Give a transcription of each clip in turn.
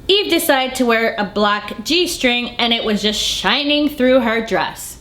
Yve decided to wear a black G-string and it was just shining through her dress.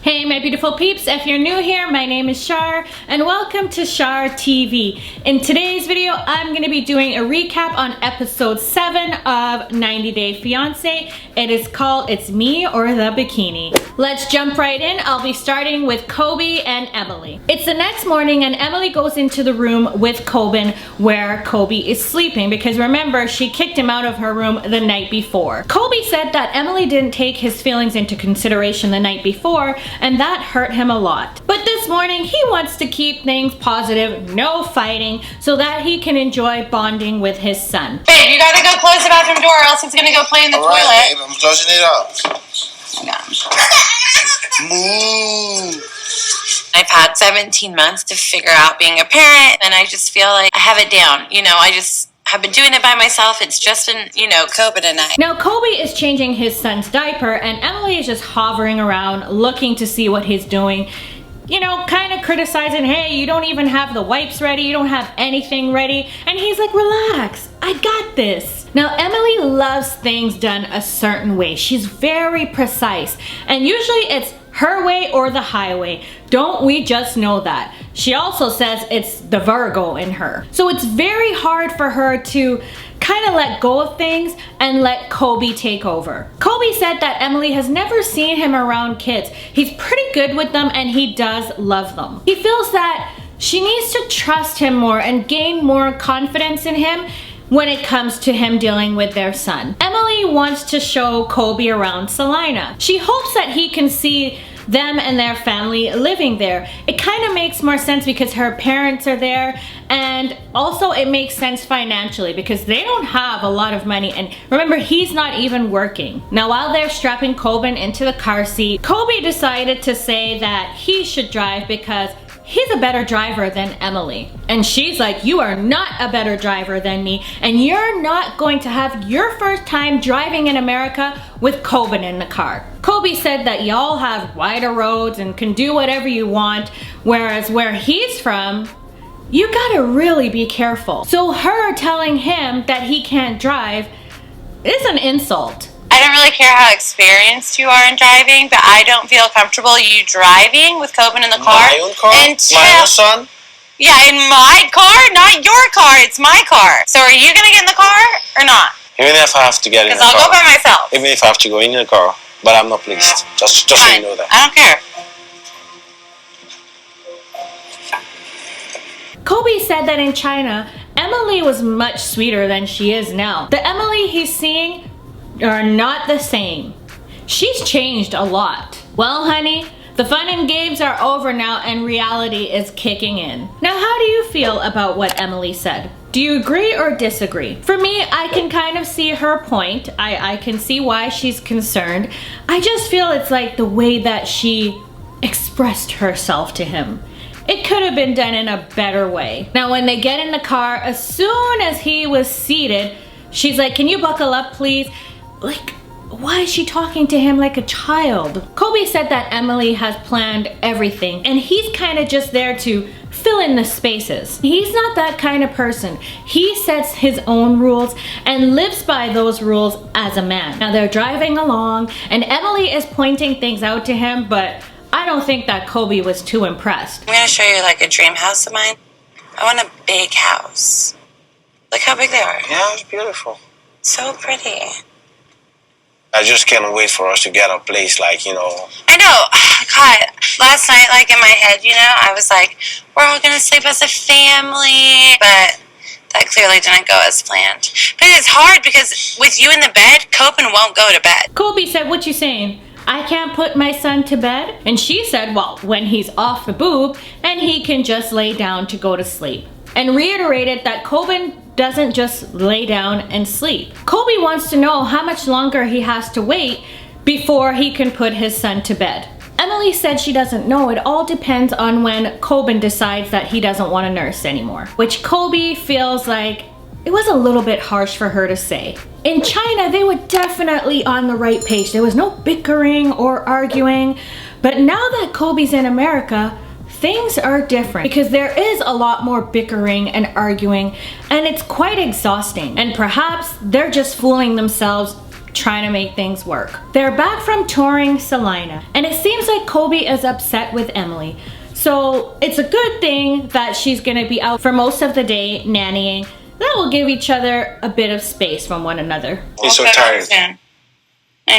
Hey my beautiful peeps, if you're new here, my name is Char and welcome to Char TV. In today's video, I'm going to be doing a recap on episode 7 of 90 Day Fiance. It is called It's Me or the Bikini. Let's jump right in. I'll be starting with Kobe and Emily. It's the next morning and Emily goes into the room with Kobe where Kobe is sleeping because remember, she kicked him out of her room the night before. Kobe said that Emily didn't take his feelings into consideration the night before and that hurt him a lot. But this morning, he wants to keep things positive, no fighting, so that he can enjoy bonding with his son. Babe, you gotta go close the bathroom door or else he's gonna go play in the toilet. Alright, babe, I'm closing it up. Move. I've had 17 months to figure out being a parent and I just feel like I have it down. You know, I've been doing it by myself. It's just been, you know, Kobe and I. Now, Kobe is changing his son's diaper and Emily is just hovering around looking to see what he's doing. You know, kind of criticizing, hey, you don't even have the wipes ready, you don't have anything ready. And he's like, relax, I got this. Now, Emily loves things done a certain way. She's very precise. And usually it's her way or the highway. Don't we just know that? She also says it's the Virgo in her. So it's very hard for her to kind of let go of things and let Kobe take over. Kobe said that Emily has never seen him around kids. He's pretty good with them and he does love them. He feels that she needs to trust him more and gain more confidence in him when it comes to him dealing with their son. Emily wants to show Kobe around Salina. She hopes that he can see them and their family living there. It kind of makes more sense because her parents are there and also it makes sense financially because they don't have a lot of money and remember, he's not even working. Now, while they're strapping Kobe into the car seat, Kobe decided to say that he should drive because he's a better driver than Emily. And she's like, you are not a better driver than me and you're not going to have your first time driving in America with Kobe in the car. Kobe said that y'all have wider roads and can do whatever you want, whereas where he's from, you gotta really be careful. So her telling him that he can't drive is an insult. I don't really care how experienced you are in driving, but I don't feel comfortable you driving with Kobe in the car. My own car? My own son? Yeah, in my car? Not your car, it's my car. So are you gonna get in the car or not? Even if I have to get in the car. Because I'll go by myself. Even if I have to go in the car. But I'm not pleased. Just so you know that. I don't care. Kobe said that in China, Emily was much sweeter than she is now. The Emily he's seeing are not the same. She's changed a lot. Well, honey, the fun and games are over now and reality is kicking in. Now, how do you feel about what Emily said? Do you agree or disagree? For me, I can kind of see her point. I can see why she's concerned. I just feel it's like the way that she expressed herself to him. It could have been done in a better way. Now, when they get in the car, as soon as he was seated, she's like, can you buckle up, please? Like, why is she talking to him like a child? Kobe said that Emily has planned everything and he's kind of just there to fill in the spaces. He's not that kind of person. He sets his own rules and lives by those rules as a man. Now they're driving along and Emily is pointing things out to him, but I don't think that Kobe was too impressed. I'm gonna show you like a dream house of mine. I want a big house. Look how big they are. Yeah, it's beautiful. So pretty. I just can't wait for us to get a place like, you know. I know. God, last night, like in my head, you know, I was like, we're all gonna sleep as a family. But that clearly didn't go as planned. But it's hard because with you in the bed, Copen won't go to bed. Kobe said, what you saying? I can't put my son to bed? And she said, well, when he's off the boob and he can just lay down to go to sleep. And reiterated that Kobe doesn't just lay down and sleep. Kobe wants to know how much longer he has to wait before he can put his son to bed. Emily said she doesn't know. It all depends on when Kobe decides that he doesn't want to nurse anymore. Which Kobe feels like it was a little bit harsh for her to say. In China, they were definitely on the right page. There was no bickering or arguing. But now that Kobe's in America, things are different because there is a lot more bickering and arguing, and it's quite exhausting. And perhaps they're just fooling themselves trying to make things work. They're back from touring Salina, and it seems like Kobe is upset with Emily. So it's a good thing that she's gonna be out for most of the day nannying. That will give each other a bit of space from one another. He's so tired. I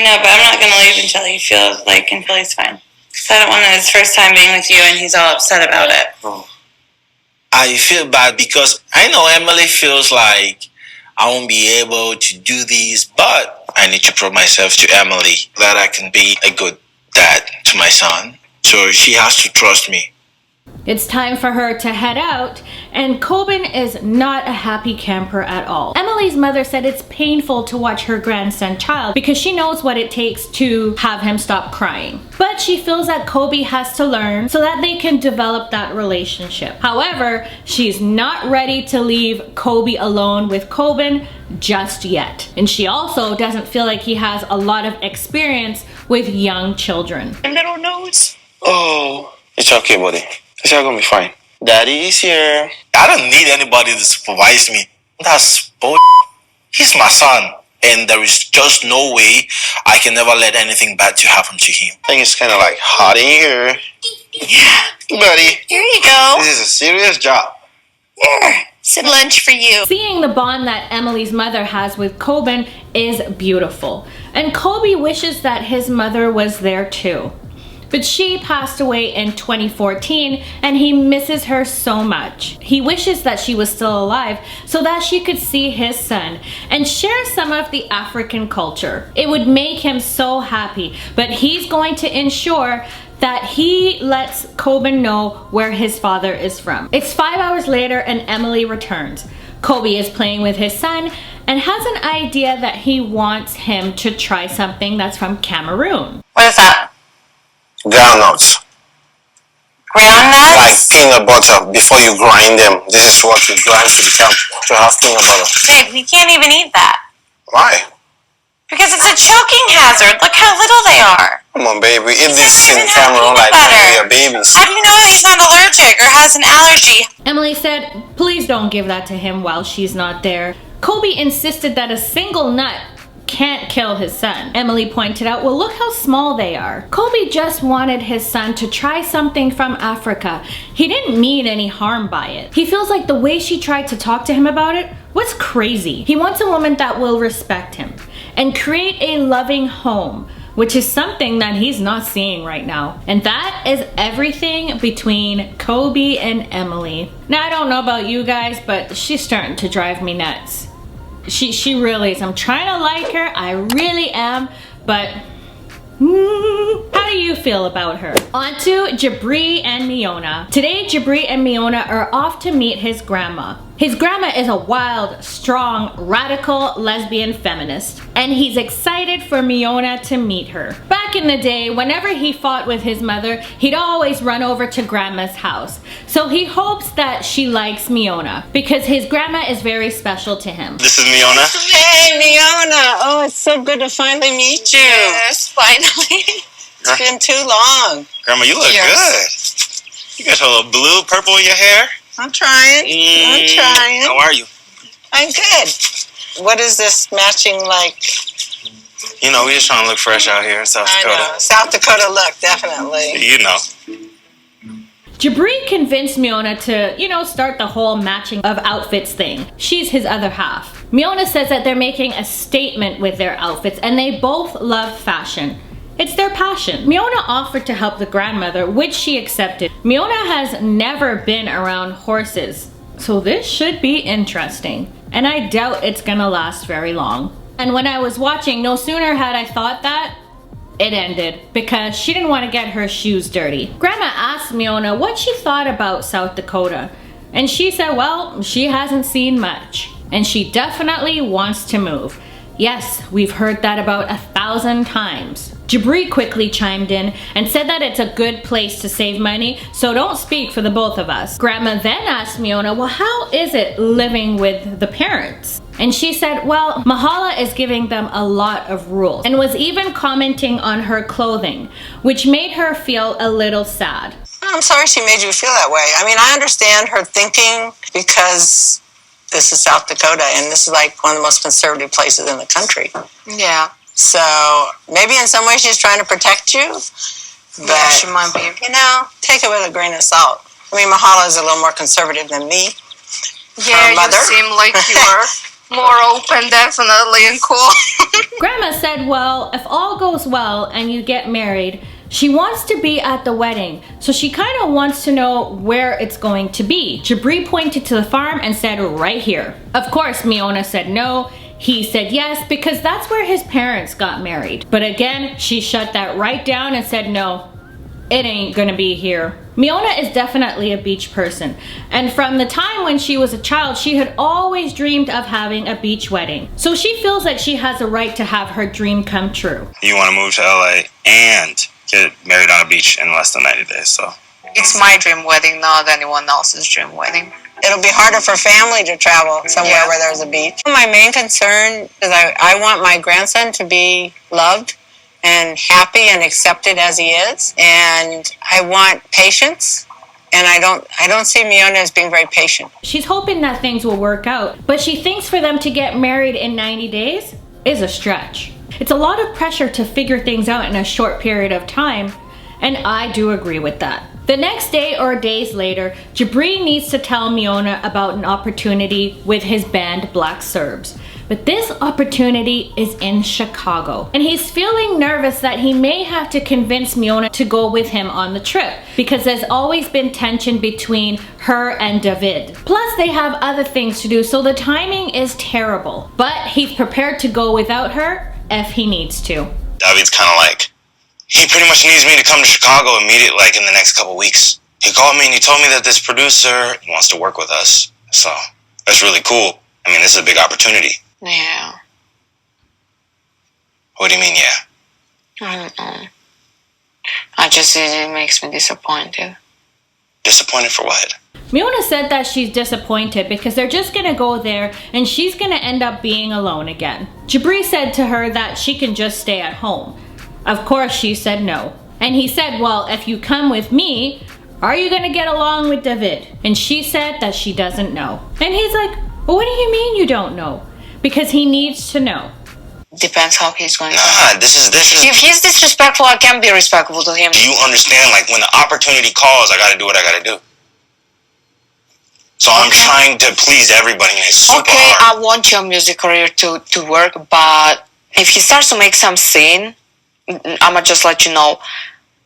know, but I'm not gonna leave until he feels like he's fine. So I don't want his first time being with you and he's all upset about it. Oh. I feel bad because I know Emily feels like I won't be able to do this, but I need to prove myself to Emily that I can be a good dad to my son. So she has to trust me. It's time for her to head out, and Coben is not a happy camper at all. Emily's mother said it's painful to watch her grandson Child because she knows what it takes to have him stop crying. But she feels that Kobe has to learn so that they can develop that relationship. However, she's not ready to leave Kobe alone with Coben just yet. And she also doesn't feel like he has a lot of experience with young children. Little nose. Oh, it's okay, buddy. It's all gonna be fine. Daddy is here. I don't need anybody to supervise me. That's bull. He's my son, and there is just no way I can ever let anything bad to happen to him. I think it's kind of like hot in here. Yeah, buddy. Here you go. This is a serious job. Here, some lunch for you. Seeing the bond that Emily's mother has with Coben is beautiful, and Kobe wishes that his mother was there too. But she passed away in 2014 and he misses her so much. He wishes that she was still alive so that she could see his son and share some of the African culture. It would make him so happy, but he's going to ensure that he lets Coben know where his father is from. It's 5 hours later and Emily returns. Kobe is playing with his son and has an idea that he wants him to try something that's from Cameroon. What is that? Groundnuts. Groundnuts? Like peanut butter. Before you grind them, this is what you grind to have peanut butter. Babe, we can't even eat that. Why? Because it's a choking hazard. Look how little they are. Come on, baby. Eat You this can't in even have Cameroon peanut like butter. we are babies. How do you know he's not allergic or has an allergy? Emily said, please don't give that to him while she's not there. Kobe insisted that a single nut can't kill his son. Emily pointed out, well, look how small they are. Kobe just wanted his son to try something from Africa. He didn't mean any harm by it. He feels like the way she tried to talk to him about it was crazy. He wants a woman that will respect him and create a loving home, which is something that he's not seeing right now. And that is everything between Kobe and Emily. Now, I don't know about you guys, but she's starting to drive me nuts. She really is. I'm trying to like her. I really am. But how do you feel about her? On to Jibri and Miona. Today, Jibri and Miona are off to meet his grandma. His grandma is a wild, strong, radical lesbian feminist, and he's excited for Miona to meet her. Back in the day, whenever he fought with his mother, he'd always run over to grandma's house. So he hopes that she likes Miona because his grandma is very special to him. This is Miona. Hey, Miona. Oh, it's so good to finally meet you. Yes, finally. It's been too long. Grandma, you look good. You got a little blue, purple in your hair. I'm trying. I'm trying. How are you? I'm good. What is this matching like? You know, we just trying to look fresh out here in South I Dakota. know. South Dakota look, definitely. You know. Jibri convinced Miona to, start the whole matching of outfits thing. She's his other half. Miona says that they're making a statement with their outfits and they both love fashion. It's their passion. Miona offered to help the grandmother, which she accepted. Miona has never been around horses, so this should be interesting. And I doubt it's gonna last very long. And when I was watching, no sooner had I thought that, it ended because she didn't want to get her shoes dirty. Grandma asked Miona what she thought about South Dakota. And she said, well, she hasn't seen much. And she definitely wants to move. Yes, we've heard that about 1,000 times. Jibri quickly chimed in and said that it's a good place to save money, so don't speak for the both of us. Grandma then asked Miona, well, how is it living with the parents? And she said, well, MAHALA is giving them a lot of rules, and was even commenting on her clothing, which made her feel a little sad. I'm sorry she made you feel that way. I mean, I understand her thinking because this is South Dakota and this is like one of the most conservative places in the country. Yeah. So maybe in some ways she's trying to protect you, but Yeah, she might be. you know, take it with a grain of salt. I mean, MAHALA is a little more conservative than me. Yeah, you mother. seem like you are more open, definitely, and cool. Grandma said, well, if all goes well and you get married, she wants to be at the wedding, so she kind of wants to know where it's going to be. Jibri pointed to the farm and said, right here. Of course, Miona said no. He said yes, because that's where his parents got married. But again, she shut that right down and said, no, it ain't gonna be here. Miona is definitely a beach person. And from the time when she was a child, she had always dreamed of having a beach wedding. So she feels like she has a right to have her dream come true. You want to move to LA and get married on a beach in less than 90 days, so. It's my dream wedding, not anyone else's dream wedding. It'll be harder for family to travel somewhere where there's a beach. My main concern is I want my grandson to be loved and happy and accepted as he is. And I want patience. And I don't see Miona as being very patient. She's hoping that things will work out, but she thinks for them to get married in 90 days is a stretch. It's a lot of pressure to figure things out in a short period of time, and I do agree with that. The next day or days later, Jibri needs to tell Miona about an opportunity with his band Black Serbs. But this opportunity is in Chicago, and he's feeling nervous that he may have to convince Miona to go with him on the trip, because there's always been tension between her and David. Plus they have other things to do, so the timing is terrible. But he's prepared to go without her if he needs to. David's kind of like, he pretty much needs me to come to Chicago immediately, like in the next couple weeks. He called me and he told me that this producer wants to work with us. So that's really cool. I mean, this is a big opportunity. Yeah. What do you mean, yeah? I don't know. It makes me disappointed. Disappointed for what? Miona said that she's disappointed because they're just gonna go there and she's gonna end up being alone again. Jibri said to her that she can just stay at home. Of course she said no. And he said, well, if you come with me, are you gonna get along with David? And she said that she doesn't know. And he's like, well, what do you mean you don't know? Because he needs to know. Depends how he's going to. Nah, this is. If he's disrespectful, I can be respectful to him. Do you understand? Like, when the opportunity calls, I gotta do what I gotta do. So I'm trying to please everybody, and it's super Okay, hard. I want your music career to work, but if he starts to make some scene, I'ma just let you know.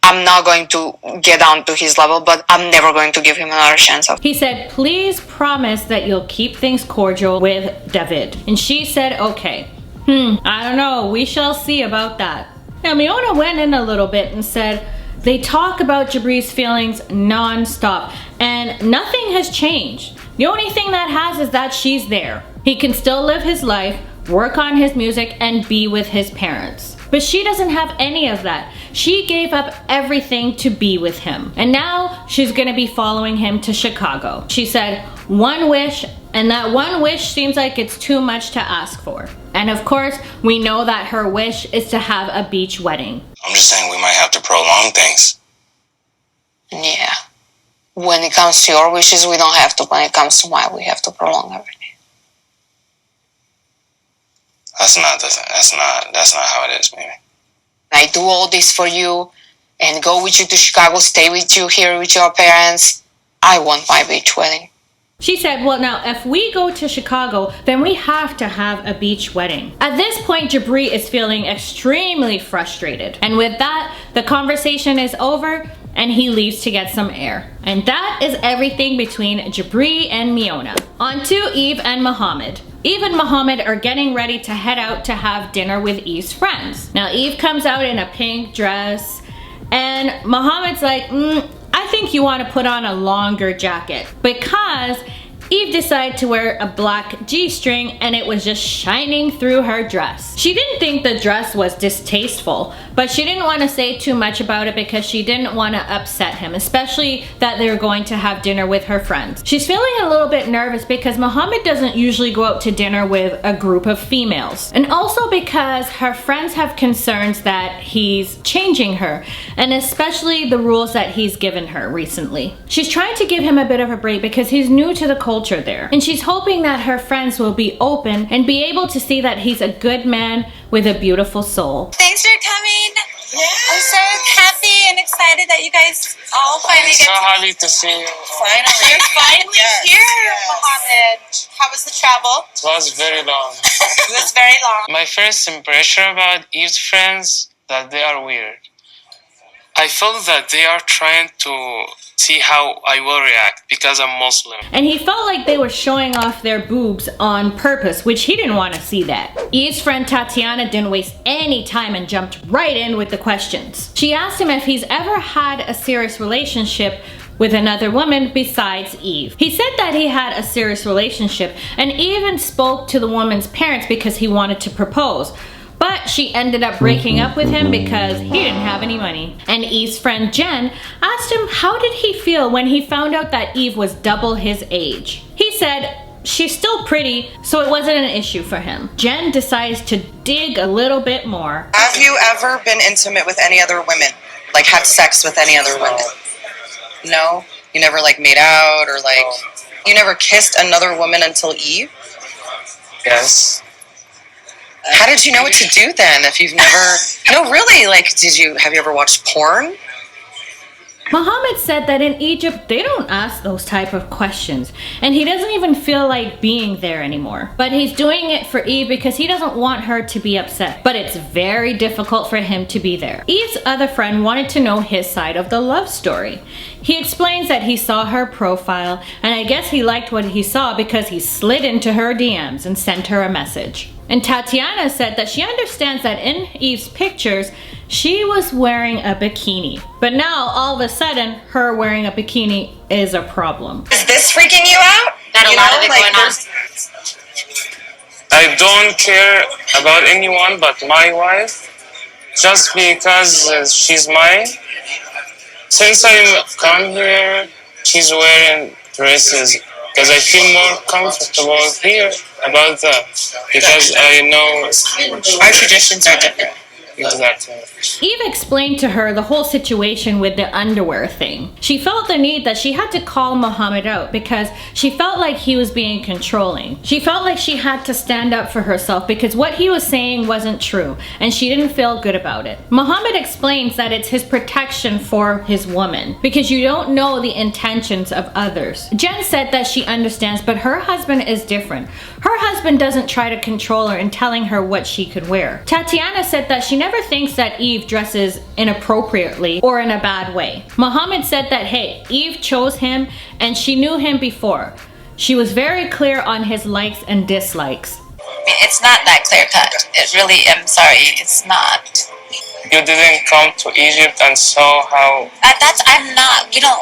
I'm not going to get down to his level, but I'm never going to give him another chance. He said, please promise that you'll keep things cordial with David. And she said, okay. I don't know, we shall see about that. Now Miona went in a little bit and said, they talk about Jibri's feelings non-stop and nothing has changed. The only thing that has is that she's there. He can still live his life, work on his music, and be with his parents. But she doesn't have any of that. She gave up everything to be with him. And now she's gonna be following him to Chicago. She said, one wish, and that one wish seems like it's too much to ask for. And of course, we know that her wish is to have a beach wedding. I'm just saying we might have to prolong things. Yeah. When it comes to your wishes, we don't have to. When it comes to mine, we have to prolong everything. That's not how it is, baby. I do all this for you and go with you to Chicago, stay with you here with your parents. I want my beach wedding. She said, well, now, if we go to Chicago, then we have to have a beach wedding. At this point, Jibri is feeling extremely frustrated. And with that, the conversation is over and he leaves to get some air. And that is everything between Jibri and Miona. On to Yve and Mohamed. Yve and Mohamed are getting ready to head out to have dinner with Yve's friends. Now, Yve comes out in a pink dress and Mohamed's like, I think you want to put on a longer jacket, because Yve decided to wear a black G-string and it was just shining through her dress. She didn't think the dress was distasteful, but she didn't want to say too much about it because she didn't want to upset him, especially that they were going to have dinner with her friends. She's feeling a little bit nervous because Mohamed doesn't usually go out to dinner with a group of females, and also because her friends have concerns that he's changing her, and especially the rules that he's given her recently. She's trying to give him a bit of a break because he's new to the culture there, and she's hoping that her friends will be open and be able to see that he's a good man with a beautiful soul. Thanks for coming. I'm so happy and excited that you guys all finally get so happy to see you. Finally. You're finally here, Mohamed. How was the travel? It was very long. It was very long. My first impression about Yve's friends, that they are weird. I felt that they are trying to see how I will react because I'm Muslim. And he felt like they were showing off their boobs on purpose, which he didn't want to see that. Yve's friend Tatiana didn't waste any time and jumped right in with the questions. She asked him if he's ever had a serious relationship with another woman besides Yve. He said that he had a serious relationship and even spoke to the woman's parents because he wanted to propose. But she ended up breaking up with him because he didn't have any money. And Yve's friend Jen asked him how did he feel when he found out that Yve was double his age. He said she's still pretty, so it wasn't an issue for him. Jen decides to dig a little bit more. Have you ever been intimate with any other women? Like had sex with any other women? No? You never like made out or like you never kissed another woman until Yve? Yes. How did you know what to do then if you've never... No, really, like, have you ever watched porn? Mohamed said that in Egypt, they don't ask those type of questions, and he doesn't even feel like being there anymore. But he's doing it for Yve because he doesn't want her to be upset, but it's very difficult for him to be there. Yve's other friend wanted to know his side of the love story. He explains that he saw her profile, and I guess he liked what he saw because he slid into her DMs and sent her a message. And Tatiana said that she understands that in Yve's pictures, she was wearing a bikini. But now, all of a sudden, her wearing a bikini is a problem. Is this freaking you out? Got a lot of it going on. I don't care about anyone but my wife, just because she's mine. Since I come here, she's wearing dresses because I feel more comfortable here about that, because I know our traditions are different. Exactly. Yve explained to her the whole situation with the underwear thing. She felt the need that she had to call Mohamed out because she felt like he was being controlling. She felt like she had to stand up for herself because what he was saying wasn't true, and she didn't feel good about it. Mohamed explains that it's his protection for his woman because you don't know the intentions of others. Jen said that she understands, but her husband is different. Her husband doesn't try to control her and telling her what she could wear. Tatiana said that she never thinks that Yve dresses inappropriately or in a bad way. Mohamed said that, hey, Yve chose him and she knew him before. She was very clear on his likes and dislikes. It's not that clear cut. It really, I'm sorry, it's not. You didn't come to Egypt and saw how...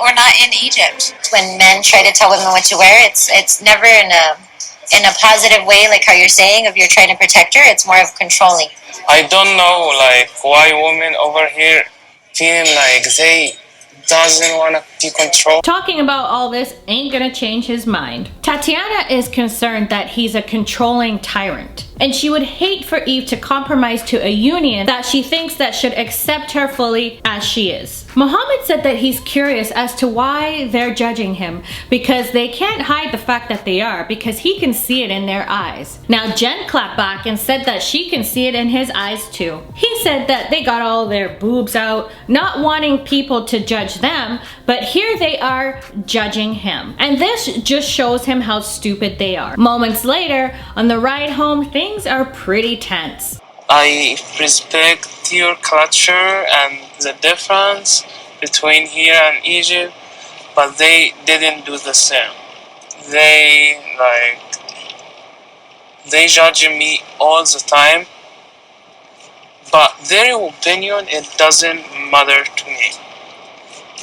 we're not in Egypt. When men try to tell women what to wear, it's never in a positive way, like how you're saying, if you're trying to protect her, it's more of controlling. I don't know, like, why women over here feeling like they doesn't want to be controlled. Talking about all this ain't gonna change his mind. Tatiana is concerned that he's a controlling tyrant, and she would hate for Yve to compromise to a union that she thinks that should accept her fully as she is. Mohamed said that he's curious as to why they're judging him because they can't hide the fact that they are, because he can see it in their eyes. Now Jen clapped back and said that she can see it in his eyes too. He said that they got all their boobs out, not wanting people to judge them, but here they are judging him. And this just shows him how stupid they are. Moments later, on the ride home, things are pretty tense. I respect your culture and the difference between here and Egypt, but they didn't do the same. They judge me all the time, but their opinion, it doesn't matter to me.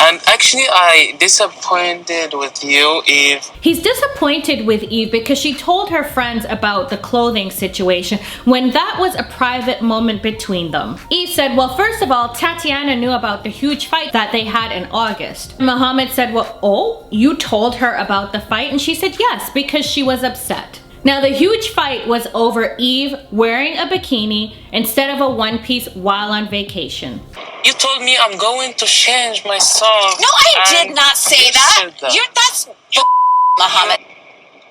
And actually, I disappointed with you, Yve. He's disappointed with Yve because she told her friends about the clothing situation when that was a private moment between them. Yve said, well, first of all, Tatiana knew about the huge fight that they had in August. Mohamed said, well, oh, you told her about the fight? And she said yes, because she was upset. Now, the huge fight was over Yve wearing a bikini instead of a one-piece while on vacation. You told me I'm going to change myself. No, I did not say that. That's Mohamed.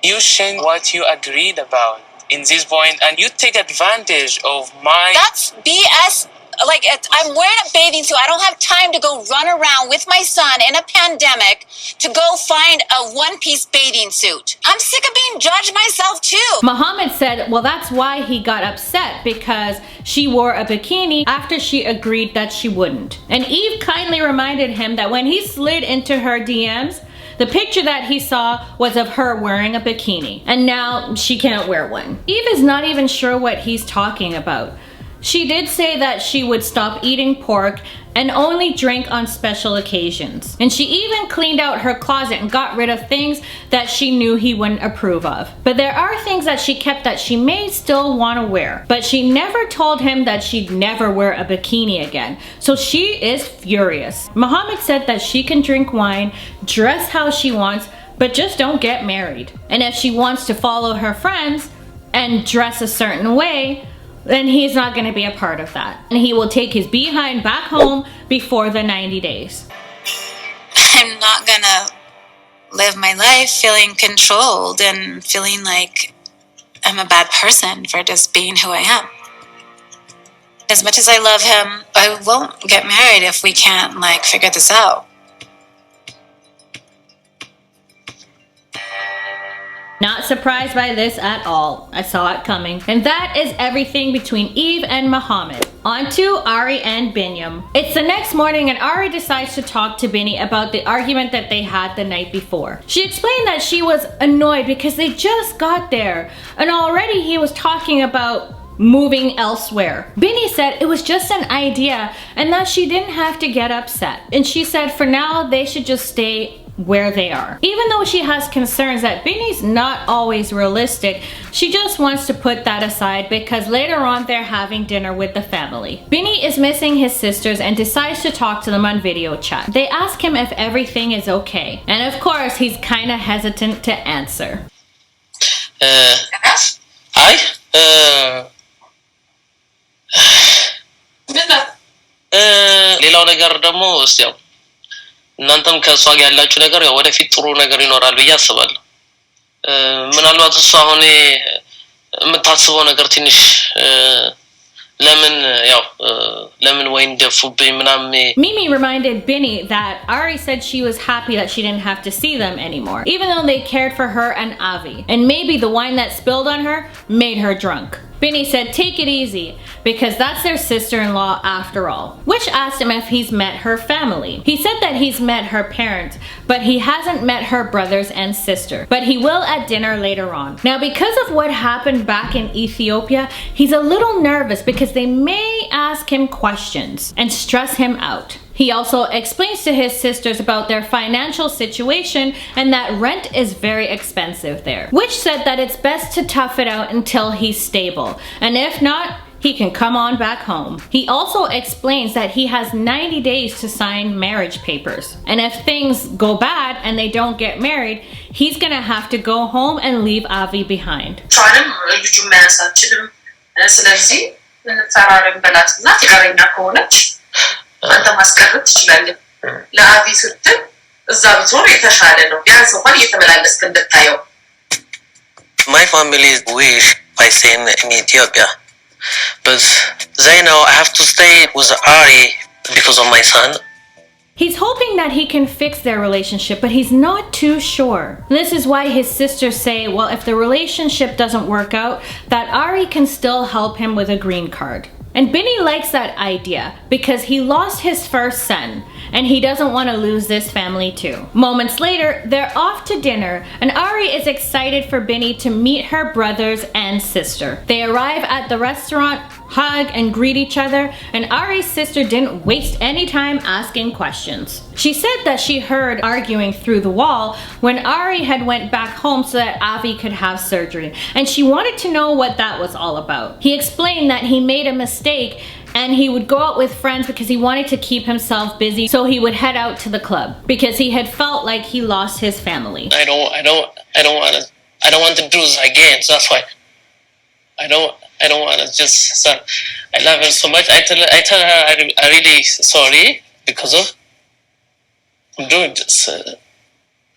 You changed what you agreed about in this point, and you take advantage of my... That's BS. Like, I'm wearing a bathing suit. I don't have time to go run around with my son in a pandemic to go find a one-piece bathing suit. I'm sick of being judged myself too. Mohamed said, well, that's why he got upset, because she wore a bikini after she agreed that she wouldn't. And Yve kindly reminded him that when he slid into her DMs, the picture that he saw was of her wearing a bikini, and now she can't wear one. Yve is not even sure what he's talking about. She did say that she would stop eating pork and only drink on special occasions. And she even cleaned out her closet and got rid of things that she knew he wouldn't approve of. But there are things that she kept that she may still want to wear. But she never told him that she'd never wear a bikini again. So she is furious. Mohamed said that she can drink wine, dress how she wants, but just don't get married. And if she wants to follow her friends and dress a certain way, then he's not going to be a part of that. And he will take his behind back home before the 90 days. I'm not gonna live my life feeling controlled and feeling like I'm a bad person for just being who I am. As much as I love him, I won't get married if we can't, like, figure this out. Not surprised by this at all. I saw it coming. And that is everything between Yve and Mohamed. On to Ari and Biniyam. It's the next morning and Ari decides to talk to Bini about the argument that they had the night before. She explained that she was annoyed because they just got there and already he was talking about moving elsewhere. Bini said it was just an idea and that she didn't have to get upset. And she said for now they should just stay where they are. Even though she has concerns that Bini's not always realistic, she just wants to put that aside because later on they're having dinner with the family. Bini is missing his sisters and decides to talk to them on video chat. They ask him if everything is okay. And of course, he's kind of hesitant to answer. ሌላው ነገር ደግሞ ያው እናንተም ከሷ ጋር ያላችሁ ነገር ያው ወደፊት ጥሩ ነገር ይኖራል ብዬ አስባለሁ ምናልባት እሷ አሁን የምታስበው ነገር ትንሽ ለምን ወይን ደፉብኝ ምናምን Mimi reminded Bini that Ari said she was happy that she didn't have to see them anymore even though they cared for her and Avi and maybe the wine that spilled on her made her drunk. Bini said take it easy because that's their sister-in-law after all, which asked him if he's met her family. He said that he's met her parents, but he hasn't met her brothers and sister, but he will at dinner later on. Now because of what happened back in Ethiopia, he's a little nervous because they may ask him questions and stress him out. He also explains to his sisters about their financial situation and that rent is very expensive there, which said that it's best to tough it out until he's stable, and if not, he can come on back home. He also explains that he has 90 days to sign marriage papers, and if things go bad and they don't get married, he's gonna have to go home and leave Avi behind. አንተ ማስቀረት ትችላለህ ለአቪ ስትል እዛ ብትኖር የተሻለ ነው ቢያንስ እንኳን እየተመላለስክ እንድታየው My family wish I stay in Ethiopia but they know I have to stay with Ari because of my son. He's hoping that he can fix their relationship, but he's not too sure. This is why his sisters say, well, if the relationship doesn't work out, that Ari can still help him with a green card. And Bini likes that idea because he lost his first son and he doesn't want to lose this family too. Moments later, they're off to dinner and Ari is excited for Bini to meet her brothers and sister. They arrive at the restaurant hug, and greet each other, and Ari's sister didn't waste any time asking questions. She said that she heard arguing through the wall when Ari had went back home so that Avi could have surgery, and she wanted to know what that was all about. He explained that he made a mistake and he would go out with friends because he wanted to keep himself busy, so he would head out to the club because he had felt like he lost his family. I don't want to do this again. So that's why I don't want to just. I love her so much. I tell her I'm really sorry because of I'm doing this.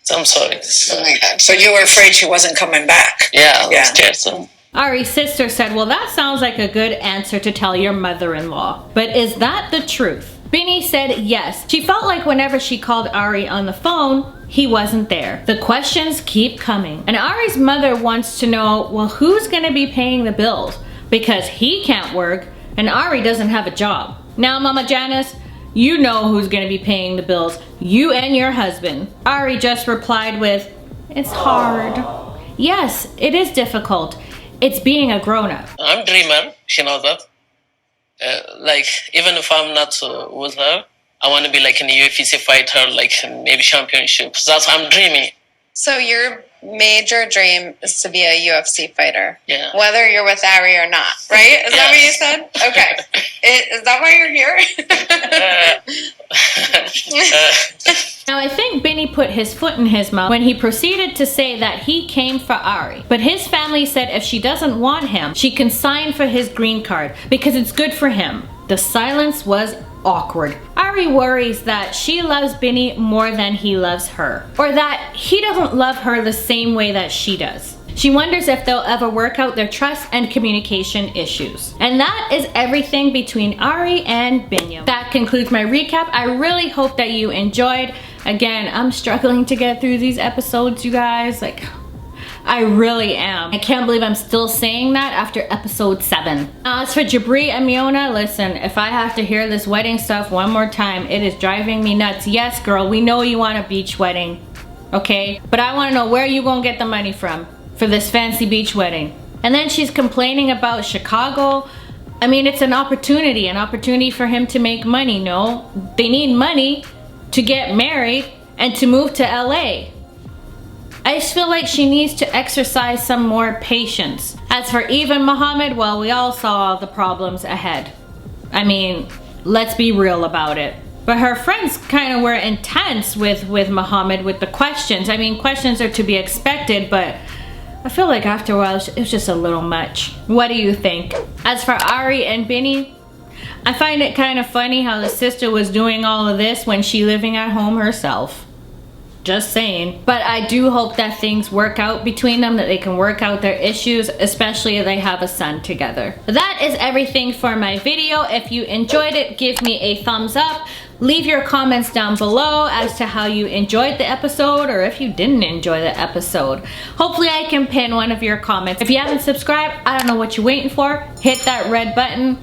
So I'm sorry. Oh my God! So you were afraid she wasn't coming back? Yeah, I was scared. So. Ari's sister said, well, that sounds like a good answer to tell your mother-in-law. But is that the truth? Binny said yes. She felt like whenever she called Ari on the phone, he wasn't there. The questions keep coming. And Ari's mother wants to know, well, who's gonna be paying the bills? Because he can't work and Ari doesn't have a job. Now, Mama Janice, you know who's gonna be paying the bills. You and your husband. Ari just replied with, it's hard. Yes, it is difficult. It's being a grown-up. I'm a dreamer. She knows that. Like, even if I'm not with her, I want to be like an UFC fighter, like maybe championship. That's what I'm dreaming. So your major dream is to be a UFC fighter? Yeah. Whether you're with Ari or not, right? Is that what you said? Okay. Is that why you're here? Now, I think Binny put his foot in his mouth when he proceeded to say that he came for Ari. But his family said if she doesn't want him, she can sign for his green card because it's good for him. The silence was awkward. Ari worries that she loves Binny more than he loves her, or that he doesn't love her the same way that she does. She wonders if they'll ever work out their trust and communication issues. And that is everything between Ari and Biniyam. That concludes my recap. I really hope that you enjoyed. Again, I'm struggling to get through these episodes, you guys. Like, I really am. I can't believe I'm still saying that after episode 7. As for Jibri and Miona, listen, if I have to hear this wedding stuff one more time, it is driving me nuts. Yes, girl, we know you want a beach wedding, okay? But I want to know where you gonna get the money from for this fancy beach wedding. And then she's complaining about Chicago. I mean, it's an opportunity for him to make money, no? They need money to get married and to move to LA. I just feel like she needs to exercise some more patience. As for Yve and Mohamed, well, we all saw the problems ahead. I mean, let's be real about it. But her friends kind of were intense with Mohamed with the questions. I mean, questions are to be expected, but I feel like after a while it was just a little much. What do you think? As for Ari and Binny, I find it kind of funny how the sister was doing all of this when she living at home herself. Just saying. But I do hope that things work out between them, that they can work out their issues, especially if they have a son together. That is everything for my video. If you enjoyed it, give me a thumbs up. Leave your comments down below as to how you enjoyed the episode or if you didn't enjoy the episode. Hopefully I can pin one of your comments. If you haven't subscribed, I don't know what you're waiting for. Hit that red button.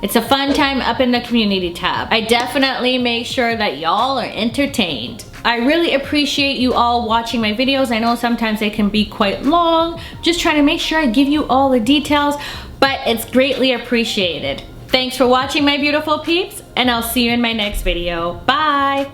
It's a fun time up in the community tab. I definitely make sure that y'all are entertained. I really appreciate you all watching my videos. I know sometimes they can be quite long. Just trying to make sure I give you all the details, but it's greatly appreciated. Thanks for watching, my beautiful peeps, and I'll see you in my next video. Bye!